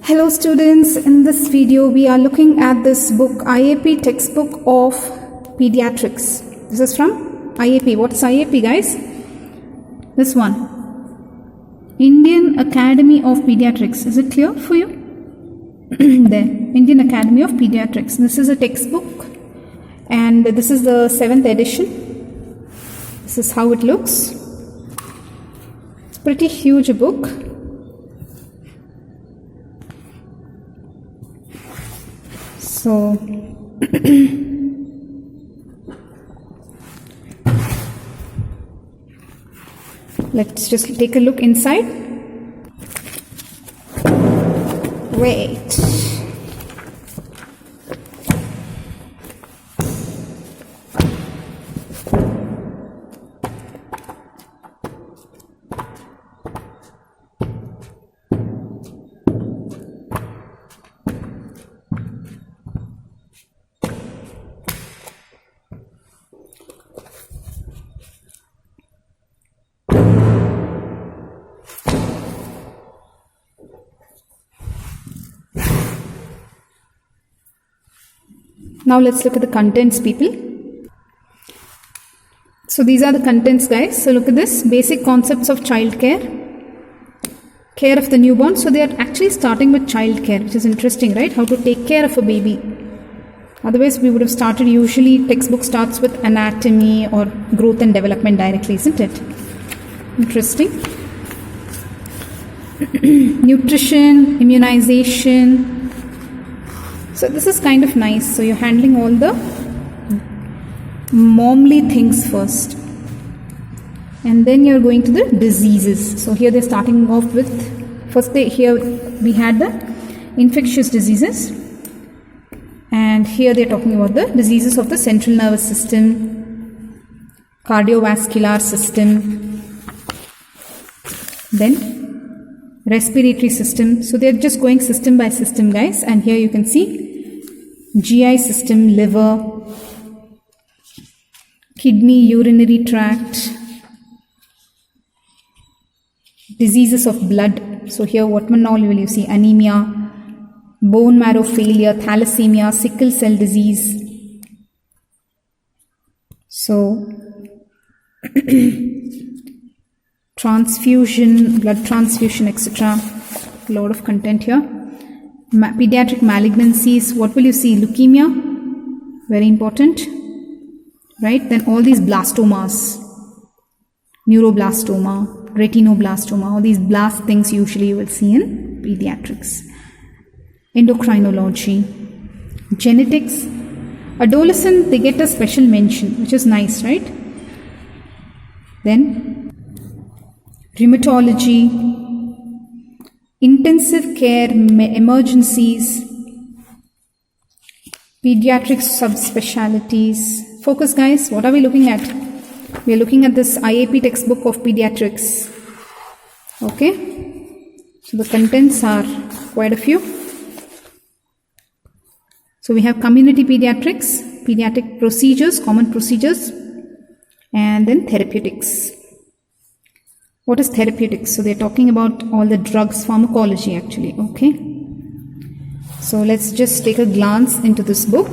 Hello students, in this video we are looking at this book IAP textbook of pediatrics. This is from IAP. What is IAP guys? This one. Indian Academy of Pediatrics. Is it clear for you? There. Indian Academy of Pediatrics. This is a textbook and this is the 7th edition. This is how it looks. It's a pretty huge book. So let's just take a look inside. Wait. Now let's look at the contents, people. So these are the contents, guys. So look at this. Basic concepts of child care. Care of the newborn. So they are actually starting with child care, which is interesting, right? How to take care of a baby. Otherwise, we would have started, usually textbook starts with anatomy or growth and development directly, isn't it? Interesting. Nutrition, immunization. So this is kind of nice. So you're handling all the momly things first. And then you're going to the diseases. So here they're starting off with, first here we had the infectious diseases. And here they're talking about the diseases of the central nervous system, cardiovascular system, then respiratory system. So they're just going system by system, guys. And here you can see GI system, liver, kidney, urinary tract, diseases of blood. So here what all will you see? Anemia, bone marrow failure, thalassemia, sickle cell disease. So transfusion, blood transfusion, etc. A lot of content here. Pediatric malignancies, what will you see? Leukemia, very important, right? Then all these blastomas, neuroblastoma, retinoblastoma, all these blast things usually you will see in pediatrics. Endocrinology, genetics. Adolescent, they get a special mention, which is nice, right? Then rheumatology, intensive care, emergencies, pediatric subspecialties. Focus, guys. What are we looking at? We are looking at this IAP textbook of pediatrics. Okay. So the contents are quite a few. So we have community pediatrics, pediatric procedures, common procedures, and then therapeutics. What is therapeutics? So they're talking about all the drugs, pharmacology actually, okay? So let's just take a glance into this book.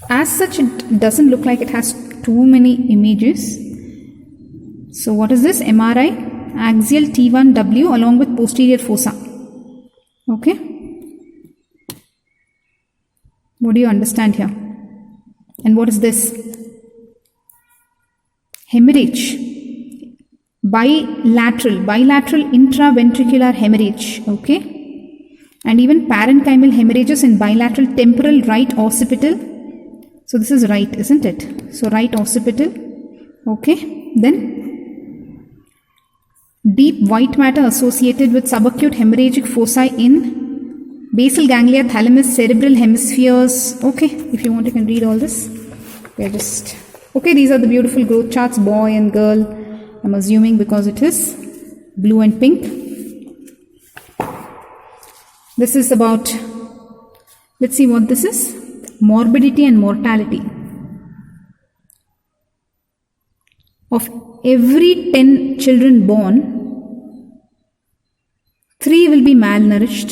As such, it doesn't look like it has too many images. So what is this? MRI, axial T1W along with posterior fossa. Okay? What do you understand here? And what is this? Hemorrhage, bilateral intraventricular hemorrhage, okay, and even parenchymal hemorrhages in bilateral temporal right occipital. So this is right, isn't it? So right occipital, okay. Then deep white matter associated with subacute hemorrhagic foci in basal ganglia, thalamus, cerebral hemispheres. Okay, if you want you can read all this. We're just okay, these are the beautiful growth charts, boy and girl, I'm assuming because it is blue and pink. This is about, let's see what this is, morbidity and mortality. Of every 10 children born, 3 will be malnourished,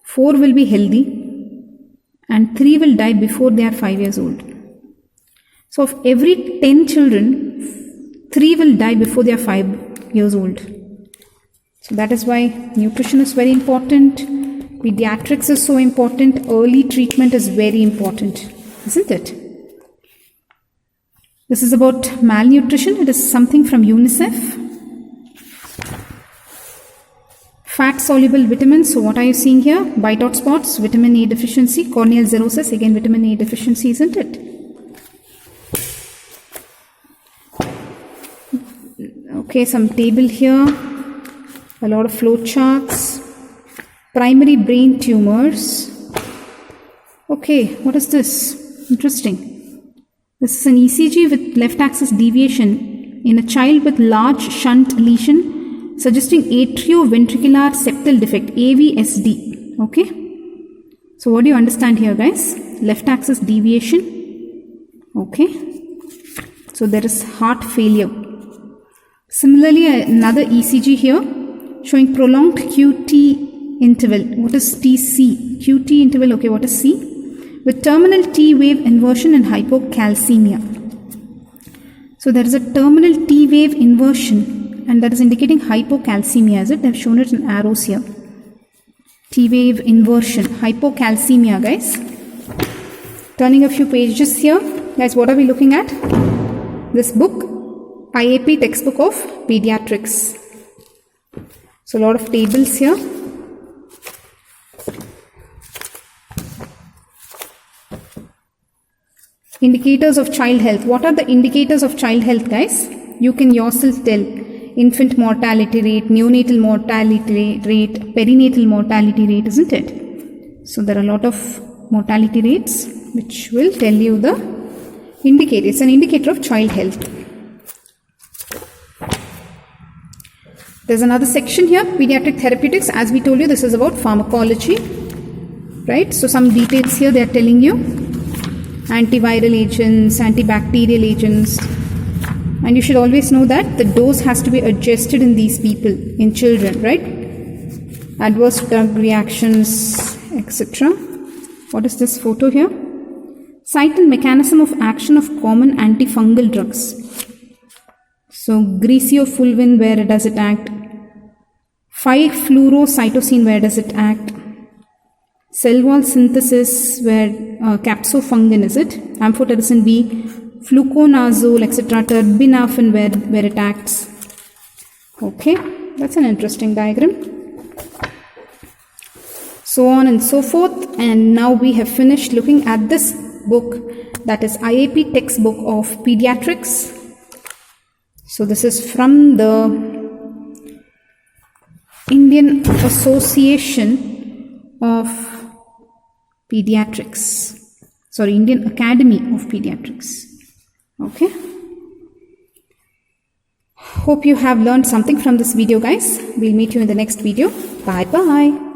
4 will be healthy, and 3 will die before they are 5 years old. So of every 10 children, 3 will die before they are 5 years old. So that is why nutrition is very important, pediatrics is so important, early treatment is very important, isn't it? This is about malnutrition. It is something from UNICEF. Fat-soluble vitamins. So what are you seeing here? White hot spots, vitamin A deficiency, corneal xerosis, again vitamin A deficiency, isn't it? Okay, some table here. A lot of flow charts. Primary brain tumors. Okay, what is this? Interesting. This is an ECG with left axis deviation in a child with large shunt lesion suggesting atrioventricular septal defect, AVSD. Okay. So what do you understand here, guys? Left axis deviation. Okay. So there is heart failure. Similarly, another ECG here showing prolonged QT interval. What is TC? QT interval. Okay, what is C? With terminal T wave inversion and hypocalcemia. So there is a terminal T wave inversion and that is indicating hypocalcemia, is it? They have shown it in arrows here. T wave inversion, hypocalcemia, guys. Turning a few pages here. Guys, what are we looking at? This book, IAP textbook of pediatrics. So a lot of tables here. Indicators of child health. What are the indicators of child health, guys? You can yourself tell. Infant mortality rate, neonatal mortality rate, perinatal mortality rate, isn't it? So there are a lot of mortality rates which will tell you the indicator. It's an indicator of child health. There's another section here, pediatric therapeutics. As we told you, this is about pharmacology, right? So some details here they are telling you. Antiviral agents, antibacterial agents, and you should always know that the dose has to be adjusted in these people, in children, right? Adverse drug reactions, etc. What is this photo here? Site and mechanism of action of common antifungal drugs. So griseofulvin, where does it act? 5-fluorocytosine, where does it act? Cell wall synthesis, where capsofungin, is it? Amphotericin B, fluconazole, etc. Terbinafine, where it acts. Okay, that's an interesting diagram. So on and so forth. And now we have finished looking at this book, that is IAP textbook of pediatrics. So this is from the Indian Association of Pediatrics. Sorry, Indian Academy of Pediatrics. Okay. Hope you have learned something from this video, guys. We'll meet you in the next video. Bye bye.